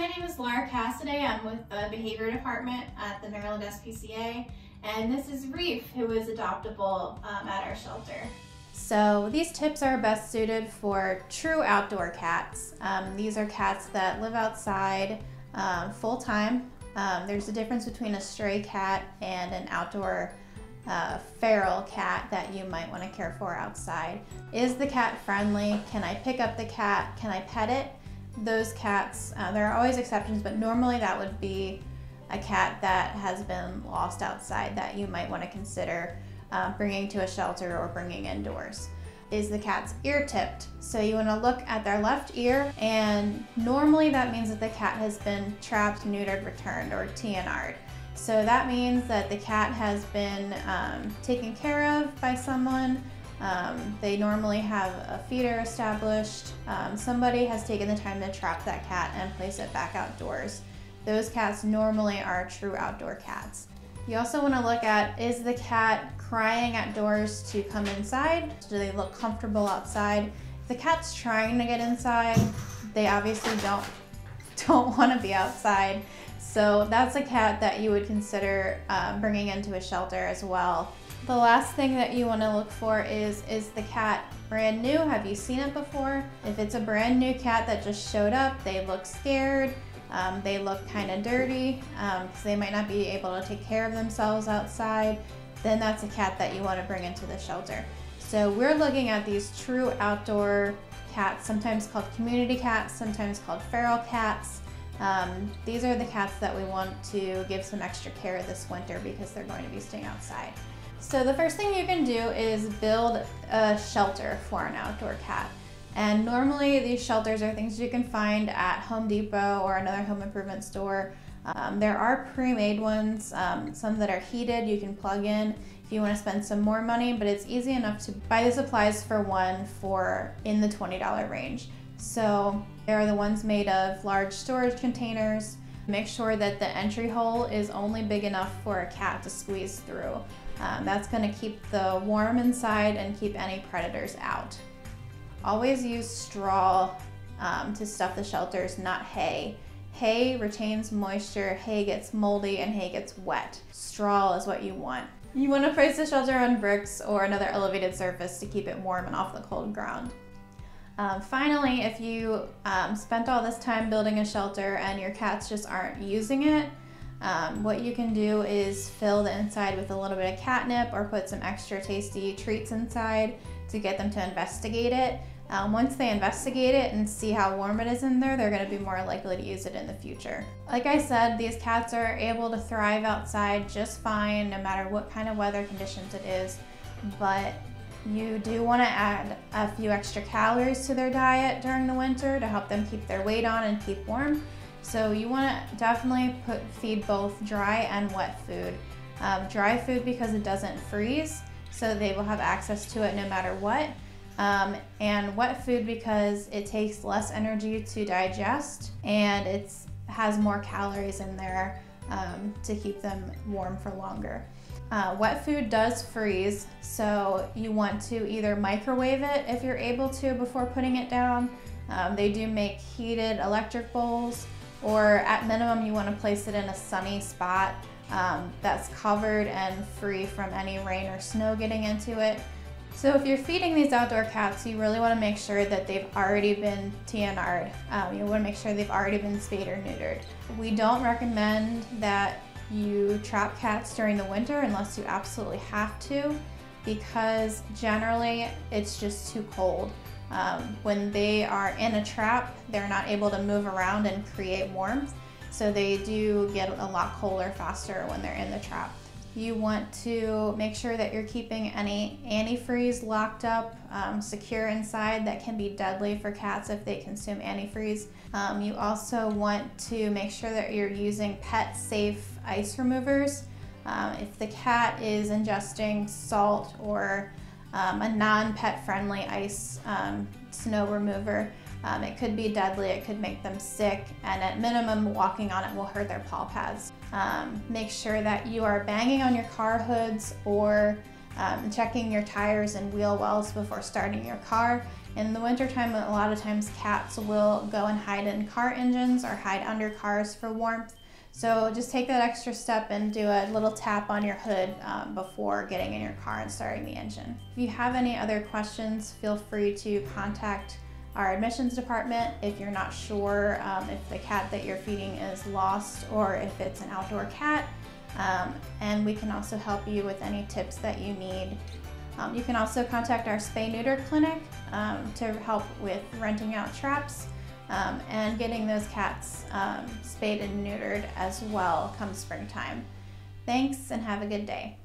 my name is Laura Cassidy. I'm with the Behavior Department at the Maryland SPCA, and this is Reef, who is adoptable at our shelter. So these tips are best suited for true outdoor cats. These are cats that live outside full-time. There's a difference between a stray cat and an outdoor feral cat that you might want to care for outside. Is the cat friendly? Can I pick up the cat? Can I pet it? Those cats, there are always exceptions, but normally that would be a cat that has been lost outside that you might want to consider bringing to a shelter or bringing indoors. Is the cat's ear tipped? So you want to look at their left ear, and normally that means that the cat has been trapped, neutered, returned, or TNR'd. So that means that the cat has been taken care of by someone. They normally have a feeder established. Somebody has taken the time to trap that cat and place it back outdoors. Those cats normally are true outdoor cats. You also want to look at, is the cat crying at doors to come inside? Do they look comfortable outside? If the cat's trying to get inside, they obviously don't want to be outside. So that's a cat that you would consider bringing into a shelter as well. The last thing that you want to look for is the cat brand new? Have you seen it before? If it's a brand new cat that just showed up, they look scared, they look kind of dirty, because they might not be able to take care of themselves outside, then that's a cat that you want to bring into the shelter. So we're looking at these true outdoor cats, sometimes called community cats, sometimes called feral cats. These are the cats that we want to give some extra care this winter because they're going to be staying outside. So the first thing you can do is build a shelter for an outdoor cat. And normally these shelters are things you can find at Home Depot or another home improvement store. There are pre-made ones, some that are heated you can plug in if you want to spend some more money, but it's easy enough to buy the supplies for one for in the $20 range. So there are the ones made of large storage containers. Make sure that the entry hole is only big enough for a cat to squeeze through. That's going to keep the warm inside and keep any predators out. Always use straw to stuff the shelters, not hay. Hay retains moisture, hay gets moldy, and hay gets wet. Straw is what you want. You want to place the shelter on bricks or another elevated surface to keep it warm and off the cold ground. Finally, if you spent all this time building a shelter and your cats just aren't using it, what you can do is fill the inside with a little bit of catnip or put some extra tasty treats inside to get them to investigate it. Once they investigate it and see how warm it is in there, they're going to be more likely to use it in the future. Like I said, these cats are able to thrive outside just fine no matter what kind of weather conditions it is, but you do want to add a few extra calories to their diet during the winter to help them keep their weight on and keep warm. So you want to definitely feed both dry and wet food. Dry food because it doesn't freeze, so they will have access to it no matter what. And wet food because it takes less energy to digest and it has more calories in there to keep them warm for longer. Wet food does freeze, so you want to either microwave it if you're able to before putting it down. They do make heated electric bowls, or at minimum you want to place it in a sunny spot that's covered and free from any rain or snow getting into it. So if you're feeding these outdoor cats, you really want to make sure that they've already been TNR'd. You want to make sure they've already been spayed or neutered. We don't recommend that you trap cats during the winter unless you absolutely have to, because generally it's just too cold. When they are in a trap, they're not able to move around and create warmth, so they do get a lot colder faster when they're in the trap. You want to make sure that you're keeping any antifreeze locked up, secure inside. That can be deadly for cats if they consume antifreeze. You also want to make sure that you're using pet-safe ice removers. If the cat is ingesting salt or a non-pet friendly ice snow remover, it could be deadly, it could make them sick, and at minimum walking on it will hurt their paw pads. Make sure that you are banging on your car hoods or checking your tires and wheel wells before starting your car. In the wintertime, a lot of times cats will go and hide in car engines or hide under cars for warmth. So just take that extra step and do a little tap on your hood before getting in your car and starting the engine. If you have any other questions, feel free to contact our admissions department if you're not sure if the cat that you're feeding is lost or if it's an outdoor cat. And we can also help you with any tips that you need. You can also contact our spay-neuter clinic to help with renting out traps and getting those cats spayed and neutered as well come springtime. Thanks and have a good day.